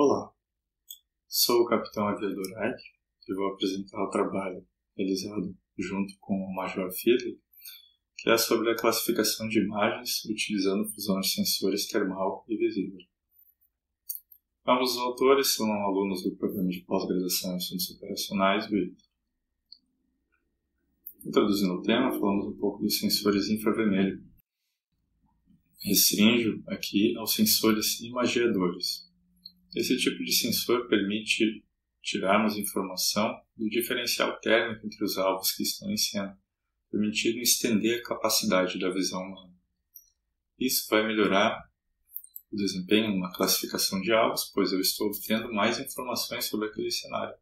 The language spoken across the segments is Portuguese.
Olá, sou o Capitão Aviador Ike e vou apresentar o trabalho realizado junto com o Major Fiedler, que é sobre a classificação de imagens utilizando fusão de sensores termal e visível. Ambos os autores são alunos do programa de pós-graduação em assuntos operacionais do ITA. Introduzindo o tema, falamos um pouco dos sensores infravermelho. Restringo aqui aos sensores imageadores. Esse tipo de sensor permite tirarmos informação do diferencial térmico entre os alvos que estão em cena, permitindo estender a capacidade da visão humana. Isso vai melhorar o desempenho numa classificação de alvos, pois eu estou obtendo mais informações sobre aquele cenário.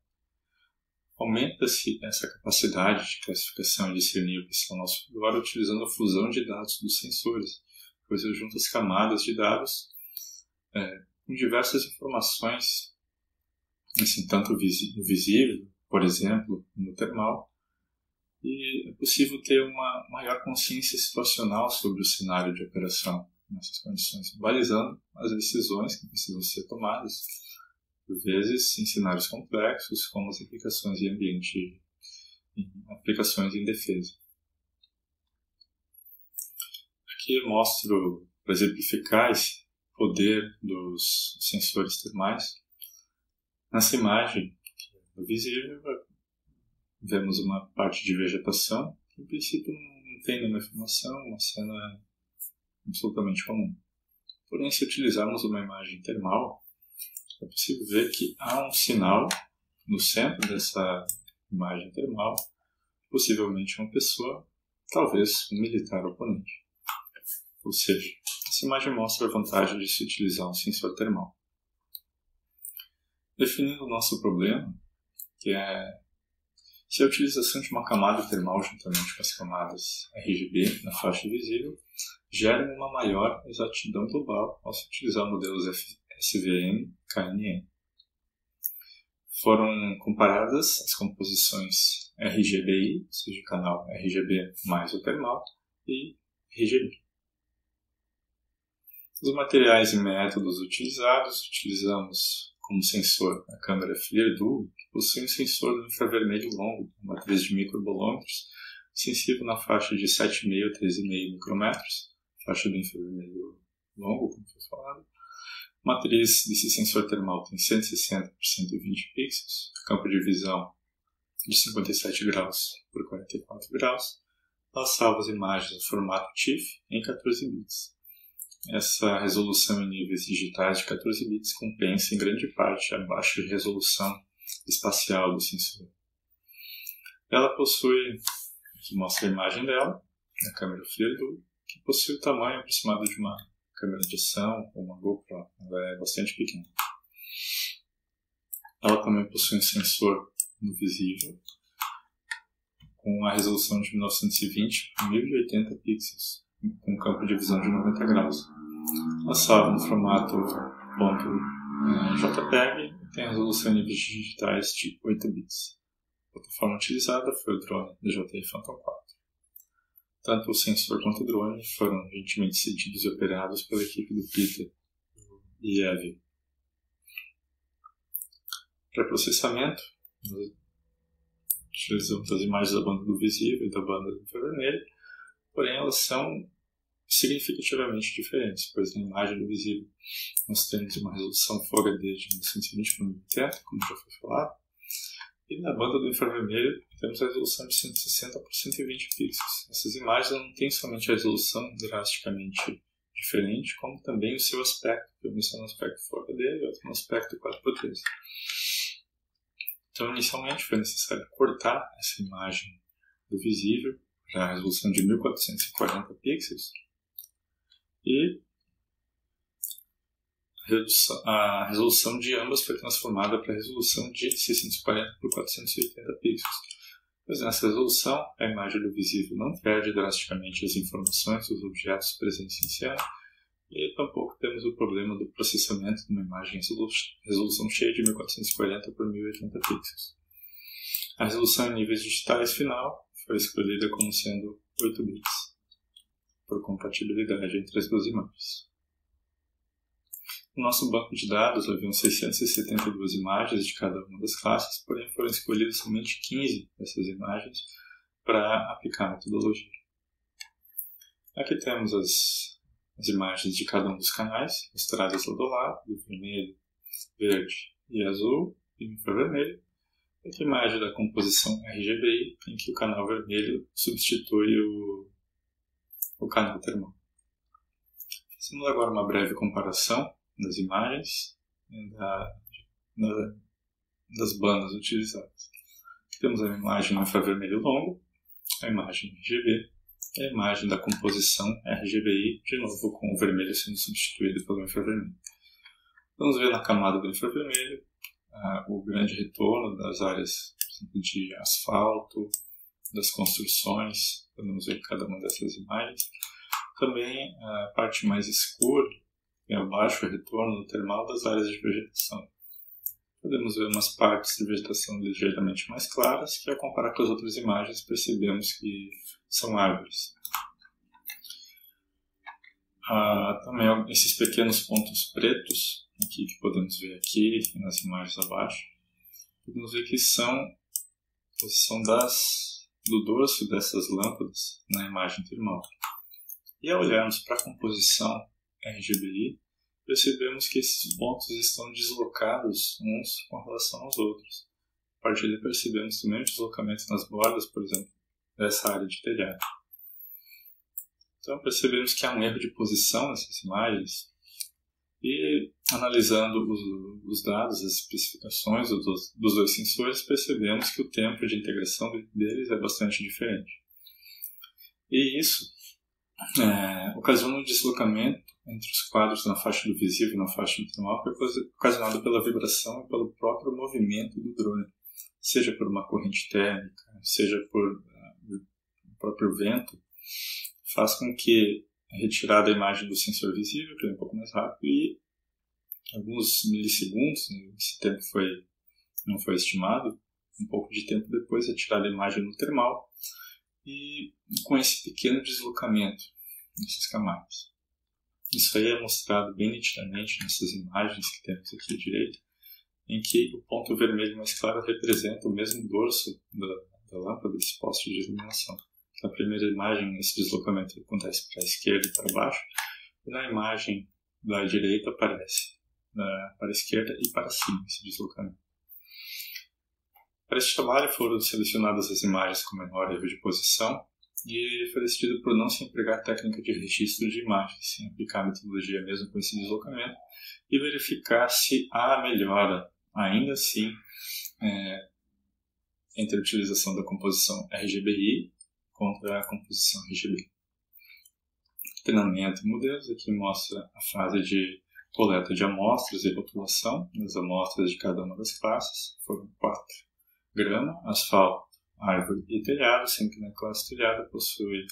Aumenta-se essa capacidade de classificação e discernir o que está ao nosso redor utilizando a fusão de dados dos sensores, pois eu junto as camadas de dados com diversas informações, assim, tanto no visível, por exemplo, no termal, e é possível ter uma maior consciência situacional sobre o cenário de operação nessas condições, balizando as decisões que precisam ser tomadas, por vezes em cenários complexos, como as aplicações em ambiente, aplicações em defesa. Aqui eu mostro, para exemplificar esse poder dos sensores termais. Nessa imagem visível, vemos uma parte de vegetação que, em princípio, não tem nenhuma informação, uma cena absolutamente comum. Porém, se utilizarmos uma imagem termal, é possível ver que há um sinal no centro dessa imagem termal, possivelmente uma pessoa, talvez um militar oponente. Ou seja, essa imagem mostra a vantagem de se utilizar um sensor termal. Definindo o nosso problema, que é se a utilização de uma camada termal juntamente com as camadas RGB na faixa visível gera uma maior exatidão global ao se utilizar modelos SVM, KNN. Foram comparadas as composições RGBI, ou seja, canal RGB mais o termal, e RGB. Os materiais e métodos utilizados, utilizamos como sensor a câmera FLIR-Duo, que possui um sensor no infravermelho longo, uma matriz de microbolômetros, sensível na faixa de 7,5 a 13,5 micrômetros, faixa do infravermelho longo, como foi falado. A matriz desse sensor termal tem 160 por 120 pixels, campo de visão de 57 graus por 44 graus. Ela salva as imagens no formato TIFF em 14 bits. Essa resolução em níveis digitais de 14 bits compensa em grande parte a baixa resolução espacial do sensor. Ela possui, aqui mostra a imagem dela, a câmera FLIR-Duo, que possui o tamanho aproximado de uma câmera de ação ou uma GoPro. Ela é bastante pequena. Ela também possui um sensor no visível, com a resolução de 1920 por 1080 pixels, com campo de visão de 90 graus. Ela salva no formato .jpeg e tem a resolução em níveis digitais de 8 bits. A plataforma utilizada foi o drone DJI Phantom 4. Tanto o sensor quanto o drone foram gentilmente cedidos e operados pela equipe do Peter e Evie. Para processamento, nós utilizamos as imagens da banda do visível e da banda do infravermelho, porém elas são significativamente diferentes, pois na imagem do visível nós temos uma resolução Full HD de 1920 por 1080, como já foi falado, e na banda do infravermelho temos a resolução de 160 por 120 pixels. Essas imagens não têm somente a resolução drasticamente diferente, como também o seu aspecto, que eu menciono no aspecto Full HD e outro no aspecto 4x3. Então, inicialmente foi necessário cortar essa imagem do visível para a resolução de 1440 pixels e a resolução de ambas foi transformada para a resolução de 640 por 480 pixels. Pois nessa resolução, a imagem do visível não perde drasticamente as informações dos objetos presentes em cena e tampouco temos o problema do processamento de uma imagem em resolução cheia de 1440 por 1080 pixels. A resolução em níveis digitais final foi escolhida como sendo 8 bits, por compatibilidade entre as duas imagens. No nosso banco de dados haviam 672 imagens de cada uma das classes, porém foram escolhidas somente 15 dessas imagens para aplicar a metodologia. Aqui temos as imagens de cada um dos canais, mostradas lado a lado, do vermelho, verde e azul, e infravermelho. Aqui a imagem da composição RGBI, em que o canal vermelho substitui o canal termal. Fazemos agora uma breve comparação das imagens das bandas utilizadas. Aqui temos a imagem no infravermelho longo, a imagem RGB e a imagem da composição RGBI, de novo com o vermelho sendo substituído pelo infravermelho. Vamos ver na camada do infravermelho o grande retorno das áreas de asfalto, das construções, podemos ver cada uma dessas imagens. Também a parte mais escura, que é o baixo retorno no termal das áreas de vegetação. Podemos ver umas partes de vegetação ligeiramente mais claras, que ao comparar com as outras imagens percebemos que são árvores. Também esses pequenos pontos pretos aqui, que podemos ver aqui nas imagens abaixo, podemos ver que são a posição do dorso dessas lâmpadas na imagem termal. E ao olharmos para a composição RGBI, percebemos que esses pontos estão deslocados uns com relação aos outros. A partir daí percebemos também o deslocamento nas bordas, por exemplo, dessa área de telhado. Então percebemos que há um erro de posição nessas imagens e, analisando os dados, as especificações dos dois sensores, percebemos que o tempo de integração deles é bastante diferente. E isso ocasiona um deslocamento entre os quadros na faixa do visível e na faixa do termal, que é ocasionado pela vibração e pelo próprio movimento do drone, seja por uma corrente térmica, seja por o próprio vento, faz com que a retirada da imagem do sensor visível, que é um pouco mais rápido, e alguns milissegundos, esse tempo não foi estimado, um pouco de tempo depois retirada a imagem no termal, e com esse pequeno deslocamento nessas camadas. Isso aí é mostrado bem nitidamente nessas imagens que temos aqui à direita, em que o ponto vermelho mais claro representa o mesmo dorso da lâmpada desse poste de iluminação. Na primeira imagem, esse deslocamento acontece para a esquerda e para baixo, e na imagem da direita aparece para a esquerda e para cima esse deslocamento. Para este trabalho foram selecionadas as imagens com menor erro de posição e foi decidido por não se empregar técnica de registro de imagens, sim aplicar a metodologia mesmo com esse deslocamento e verificar se há melhora, ainda assim, entre a utilização da composição RGBI contra a composição RGB. Treinamento e modelos, aqui mostra a fase de coleta de amostras e rotulação das amostras de cada uma das classes. Foram 4: grama, asfalto, árvore e telhado, sendo que na classe telhado possui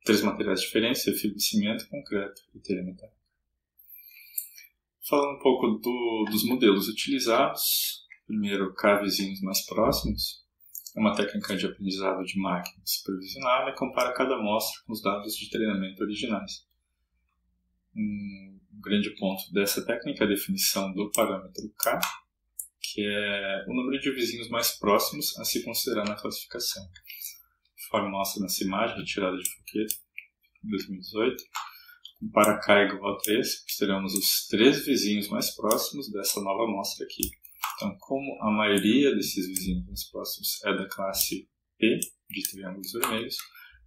3 materiais diferentes: fibra de cimento, concreto e telha metálica. Falando um pouco dos modelos utilizados, primeiro, vizinhos mais próximos. É uma técnica de aprendizado de máquina supervisionada e compara cada amostra com os dados de treinamento originais. Um grande ponto dessa técnica é a definição do parâmetro K, que é o número de vizinhos mais próximos a se considerar na classificação. Conforme mostra nessa imagem retirada de Foquet, em 2018, para K igual a 3, consideramos os 3 vizinhos mais próximos dessa nova amostra aqui. Então, como a maioria desses vizinhos mais próximos é da classe P, de triângulos vermelhos,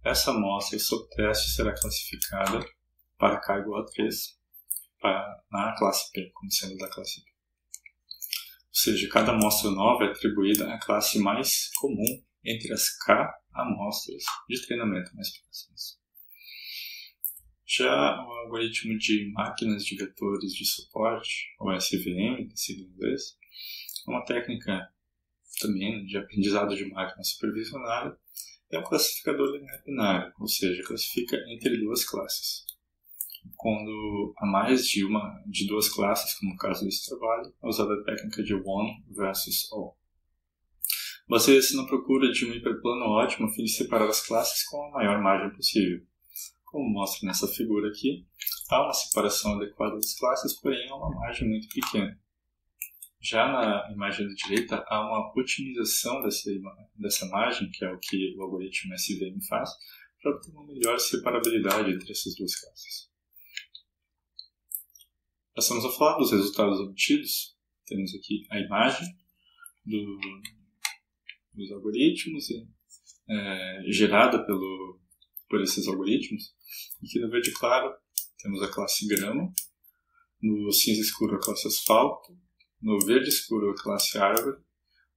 essa amostra, sob teste, será classificada para K igual a 3 na classe P, como sendo da classe P. Ou seja, cada amostra nova é atribuída à classe mais comum entre as K amostras de treinamento mais próximas. Já o algoritmo de máquinas de vetores de suporte, ou SVM, da sigla em inglês, é uma técnica também de aprendizado de máquina supervisionada, é um classificador linear binário, ou seja, classifica entre 2 classes. Quando há mais de 2 classes, como no caso desse trabalho, é usada a técnica de one versus all. Baseia-se na procura de um hiperplano ótimo a fim de separar as classes com a maior margem possível. Como mostra nessa figura aqui, há uma separação adequada das classes, porém há uma margem muito pequena. Já na imagem da direita, há uma otimização dessa margem, que é o que o algoritmo SVM faz, para obter uma melhor separabilidade entre essas duas classes. Passamos a falar dos resultados obtidos. Temos aqui a imagem dos algoritmos gerada por esses algoritmos. Aqui no verde claro temos a classe grama, no cinza escuro a classe asfalto, no verde escuro a classe árvore,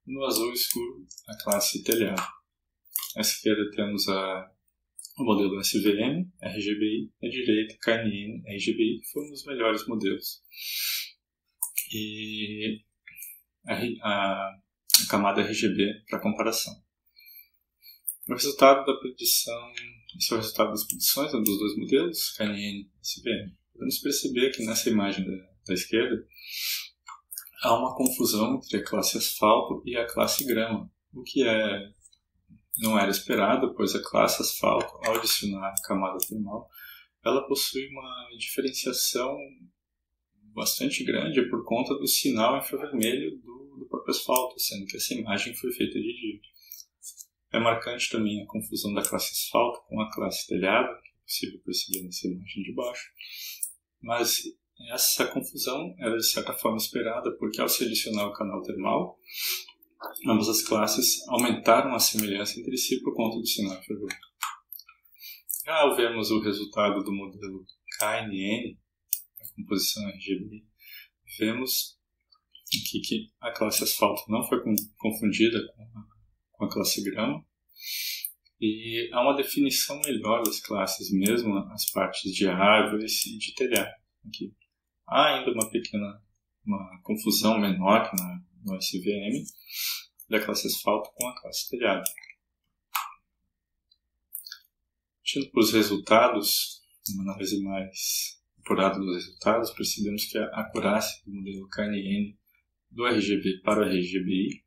no azul escuro a classe telhado. À esquerda temos o modelo SVM, RGBI, à direita KNN, RGBI, que foram os melhores modelos. E a camada RGB para comparação. O resultado da predição, esse é o resultado das predições dos dois modelos, KNN e SVM. Podemos perceber que nessa imagem da esquerda há uma confusão entre a classe asfalto e a classe grama, o que não era esperado, pois a classe asfalto, ao adicionar a camada termal, ela possui uma diferenciação bastante grande por conta do sinal infravermelho do próprio asfalto, sendo que essa imagem foi feita de dia. É marcante também a confusão da classe asfalto com a classe telhado, que é possível perceber nessa imagem de baixo, mas essa confusão era de certa forma esperada, porque ao se adicionar o canal termal, ambas as classes aumentaram a semelhança entre si por conta do sinal infravermelho. Já ao vermos o resultado do modelo KNN, a composição RGB, vemos aqui que a classe asfalto não foi confundida com a classe grama, e há uma definição melhor das classes, mesmo as partes de árvores e de telhado. Aqui há ainda uma confusão menor que no SVM da classe asfalto com a classe telhado. Partindo para os resultados, uma análise mais apurada dos resultados, percebemos que a acurácia do modelo KNN do RGB para o RGBI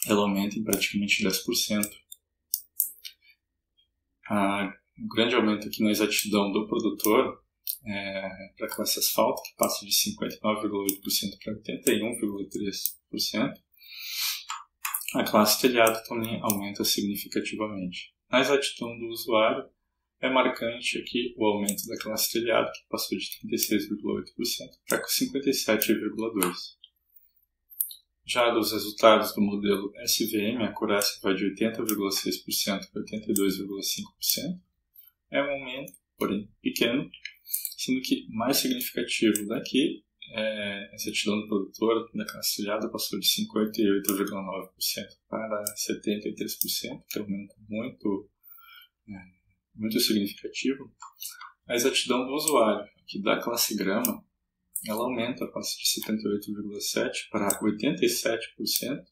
ela aumenta em praticamente 10%. O grande aumento aqui na exatidão do produtor para a classe asfalto, que passa de 59,8% para 81,3%. A classe telhado também aumenta significativamente. Na exatidão do usuário, é marcante aqui o aumento da classe telhado, que passou de 36,8% para 57,2%. Já dos resultados do modelo SVM, a acurácia vai de 80,6% para 82,5%. É um aumento, porém pequeno, sendo que mais significativo daqui a exatidão do produtor da classe telhado passou de 58,9% para 73%, que é um aumento muito significativo. A exatidão do usuário, aqui da classe grama, ela aumenta, passa de 78,7% para 87%,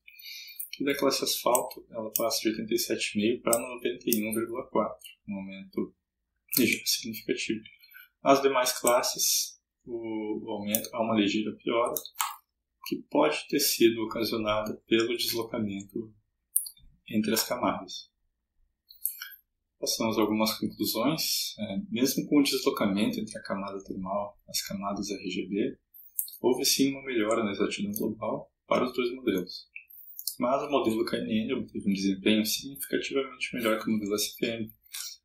e da classe asfalto ela passa de 87,5% para 91,4%, um aumento significativo. Nas demais classes, o aumento há uma ligeira piora, que pode ter sido ocasionada pelo deslocamento entre as camadas. Passamos a algumas conclusões. Mesmo com o deslocamento entre a camada termal e as camadas RGB, houve sim uma melhora na exatidão global para os dois modelos. Mas o modelo KNN obteve um desempenho significativamente melhor que o modelo SVM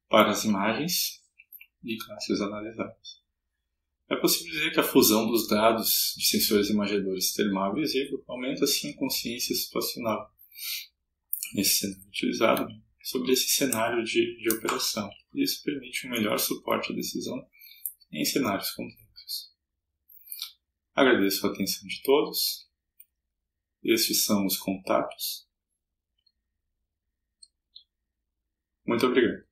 para as imagens e classes analisadas. É possível dizer que a fusão dos dados de sensores imaginadores termal e visível aumenta sim a consciência situacional nesse cenário utilizado sobre esse cenário de operação. E isso permite um melhor suporte à decisão em cenários complexos. Agradeço a atenção de todos. Estes são os contatos. Muito obrigado.